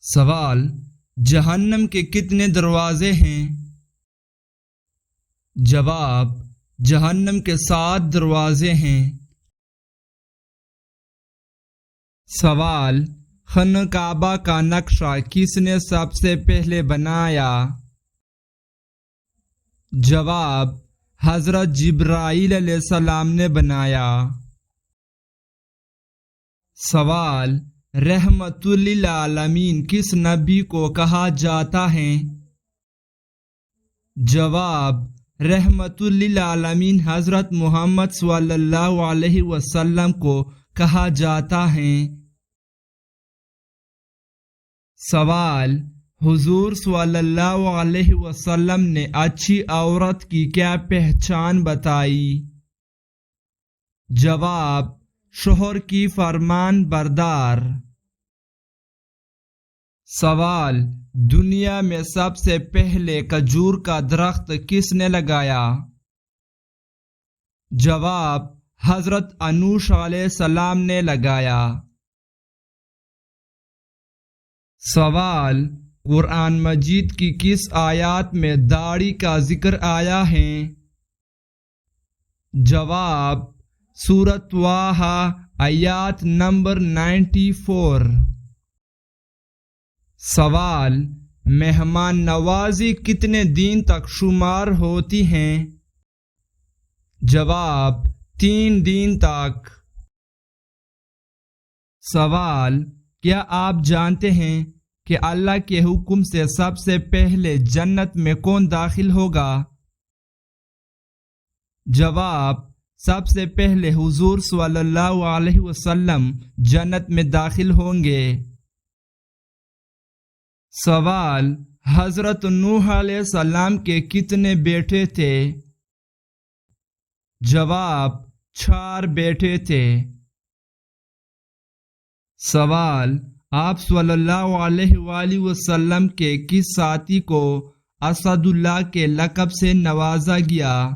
سوال: جہنم کے کتنے دروازے ہیں؟ جواب: جہنم کے 7 دروازے ہیں۔ سوال: خانہ کعبہ کا نقشہ کس نے سب سے پہلے بنایا؟ جواب: حضرت جبرائیل علیہ السلام نے بنایا۔ سوال: رحمت للعالمین کس نبی کو کہا جاتا ہے؟ جواب: رحمت للعالمین حضرت محمد صلی اللہ علیہ وسلم کو کہا جاتا ہے۔ سوال: حضور صلی اللہ علیہ وسلم نے اچھی عورت کی کیا پہچان بتائی؟ جواب: شوہر کی فرمان بردار۔ سوال: دنیا میں سب سے پہلے کھجور کا درخت کس نے لگایا؟ جواب: حضرت انوش علیہ السلام نے لگایا۔ سوال: قرآن مجید کی کس آیات میں داڑھی کا ذکر آیا ہے؟ جواب: سورۃ طٰہٰ آیات نمبر 94۔ سوال: مہمان نوازی کتنے دن تک شمار ہوتی ہیں؟ جواب: 3 دن تک۔ سوال: کیا آپ جانتے ہیں کہ اللہ کے حکم سے سب سے پہلے جنت میں کون داخل ہوگا؟ جواب: سب سے پہلے حضور صلی اللہ علیہ وسلم جنت میں داخل ہوں گے۔ سوال: حضرت نوح علیہ السلام کے کتنے بیٹے تھے؟ جواب: 4 بیٹے تھے۔ سوال: آپ صلی اللہ علیہ وآلہ وسلم کے کس ساتھی کو اسد اللہ کے لقب سے نوازا گیا؟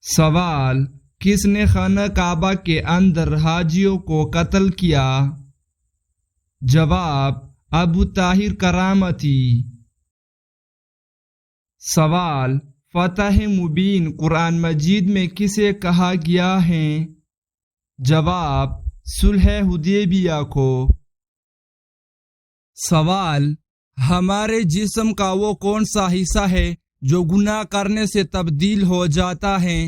سوال: کس نے خانہ کعبہ کے اندر حاجیوں کو قتل کیا؟ جواب: ابو طاہر کرامتی۔ سوال: فتح مبین قرآن مجید میں کسے کہا گیا ہے؟ جواب: صلح حدیبیہ کو۔ سوال: ہمارے جسم کا وہ کون سا حصہ ہے جو گناہ کرنے سے تبدیل ہو جاتا ہے؟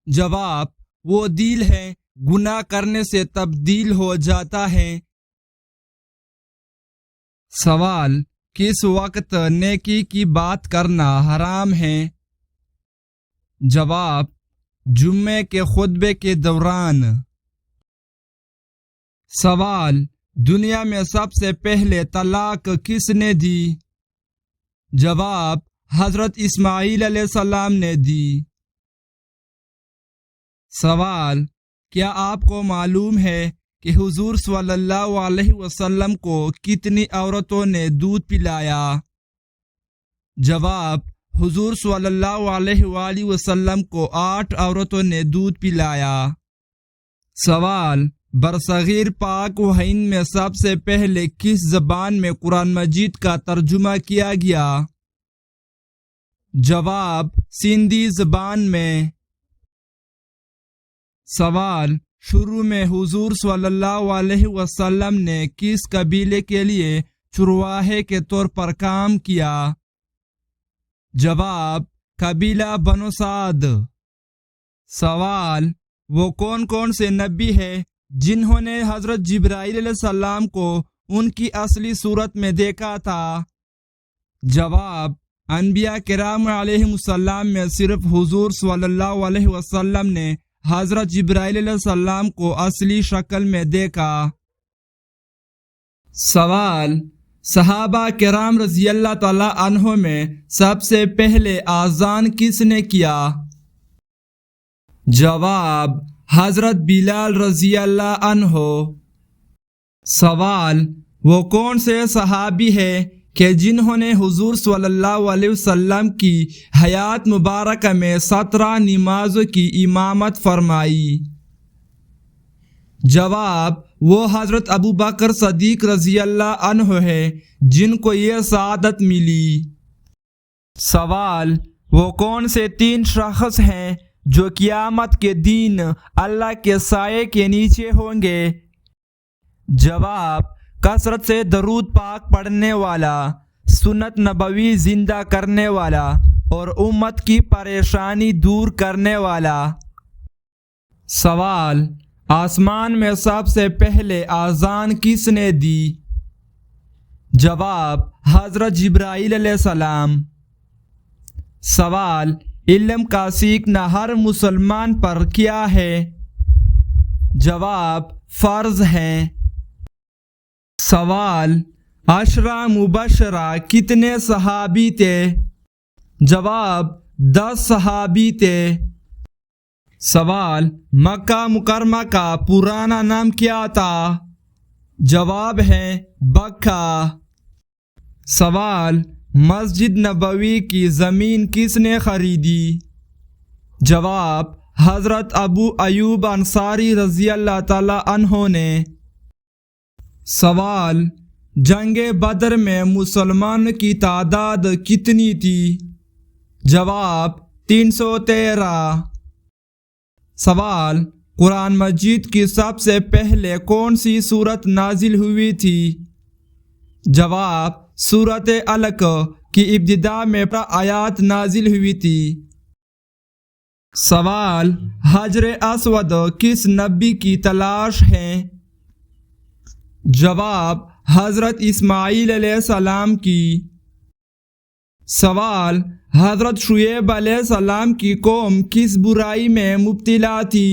جواب: وہ دل ہے، گناہ کرنے سے تبدیل ہو جاتا ہے۔ سوال: کس وقت نیکی کی بات کرنا حرام ہے؟ جواب: جمعے کے خطبے کے دوران۔ سوال: دنیا میں سب سے پہلے طلاق کس نے دی؟ جواب: حضرت اسماعیل علیہ السلام نے دی۔ سوال: کیا آپ کو معلوم ہے کہ حضور صلی اللہ علیہ وسلم کو کتنی عورتوں نے دودھ پلایا؟ جواب: حضور صلی اللہ علیہ وآلہ وسلم کو 8 عورتوں نے دودھ پلایا۔ سوال: برصغیر پاک و ہند میں سب سے پہلے کس زبان میں قرآن مجید کا ترجمہ کیا گیا؟ جواب: سندھی زبان میں۔ سوال: شروع میں حضور صلی اللہ علیہ وسلم نے کس قبیلے کے لیے چرواہے کے طور پر کام کیا؟ جواب: قبیلہ بنو سعد۔ سوال: وہ کون کون سے نبی ہیں جنہوں نے حضرت جبرائیل علیہ السلام کو ان کی اصلی صورت میں دیکھا تھا؟ جواب: انبیاء کرام علیہم السلام میں صرف حضور صلی اللہ علیہ وسلم نے حضرت جبرائیل علیہ السلام کو اصلی شکل میں دیکھا۔ سوال: صحابہ کرام رضی اللہ تعالی عنہ میں سب سے پہلے اذان کس نے کیا؟ جواب: حضرت بلال رضی اللہ عنہ۔ سوال: وہ کون سے صحابی ہیں کہ جنہوں نے حضور صلی اللہ علیہ وسلم کی حیات مبارکہ میں 17 نمازوں کی امامت فرمائی؟ جواب: وہ حضرت ابو بکر صدیق رضی اللہ عنہ ہے جن کو یہ سعادت ملی۔ سوال: وہ کون سے 3 شخص ہیں جو قیامت کے دن اللہ کے سائے کے نیچے ہوں گے؟ جواب: کثرت سے درود پاک پڑھنے والا، سنت نبوی زندہ کرنے والا اور امت کی پریشانی دور کرنے والا۔ سوال: آسمان میں سب سے پہلے اذان کس نے دی؟ جواب: حضرت جبرائیل علیہ السلام۔ سوال: علم کا سیکھنا ہر مسلمان پر کیا ہے؟ جواب: فرض ہے۔ سوال: عشرہ مبشرہ کتنے صحابی تھے؟ جواب: 10 صحابی تھے۔ سوال: مکہ مکرمہ کا پرانا نام کیا تھا؟ جواب ہے بکہ۔ سوال: مسجد نبوی کی زمین کس نے خریدی؟ جواب: حضرت ابو ایوب انصاری رضی اللہ تعالی عنہ نے۔ سوال: جنگ بدر میں مسلمان کی تعداد کتنی تھی؟ جواب: 313۔ سوال: قرآن مجید کی سب سے پہلے کون سی سورت نازل ہوئی تھی؟ جواب: سورۃ علق کی ابتدا میں آیات نازل ہوئی تھی۔ سوال: حجر اسود کس نبی کی تلاش ہے؟ جواب: حضرت اسماعیل علیہ السلام کی۔ سوال: حضرت شعیب علیہ السلام کی قوم کس برائی میں مبتلا تھی؟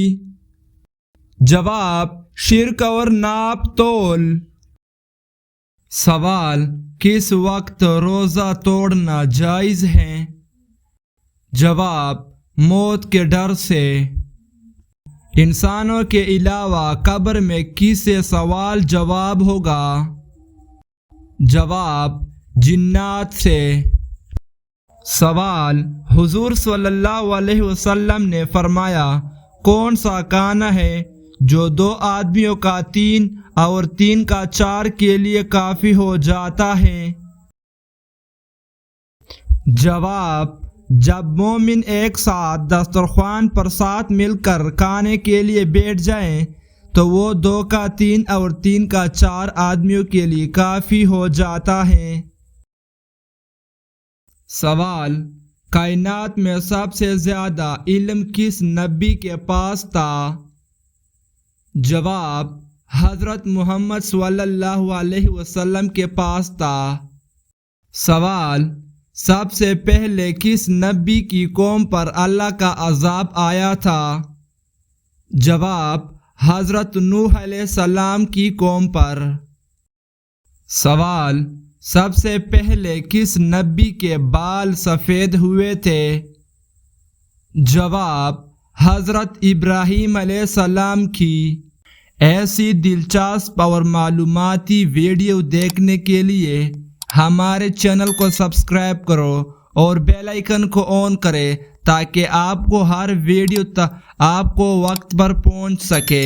جواب: شرک اور ناپ تول۔ سوال: کس وقت روزہ توڑنا جائز ہے؟ جواب: موت کے ڈر سے۔ انسانوں کے علاوہ قبر میں کس سے سوال جواب ہوگا؟ جواب: جنات سے۔ سوال: حضور صلی اللہ علیہ وسلم نے فرمایا کون سا کھانا ہے جو 2 آدمیوں کا 3 اور 3 کا 4 کے لیے کافی ہو جاتا ہے؟ جواب: جب مومن ایک ساتھ دسترخوان پر ساتھ مل کر کھانے کے لیے بیٹھ جائیں تو وہ 2 کا 3 اور 3 کا 4 آدمیوں کے لیے کافی ہو جاتا ہے۔ سوال: کائنات میں سب سے زیادہ علم کس نبی کے پاس تھا؟ جواب: حضرت محمد صلی اللہ علیہ وسلم کے پاس تھا۔ سوال: سب سے پہلے کس نبی کی قوم پر اللہ کا عذاب آیا تھا؟ جواب: حضرت نوح علیہ السلام کی قوم پر۔ سوال: سب سے پہلے کس نبی کے بال سفید ہوئے تھے؟ جواب: حضرت ابراہیم علیہ السلام کی۔ ایسی دلچسپ اور معلوماتی ویڈیو دیکھنے کے لیے ہمارے چینل کو سبسکرائب کرو اور بیل آئیکن کو آن کرے تاکہ آپ کو ہر ویڈیو آپ کو وقت پر پہنچ سکے۔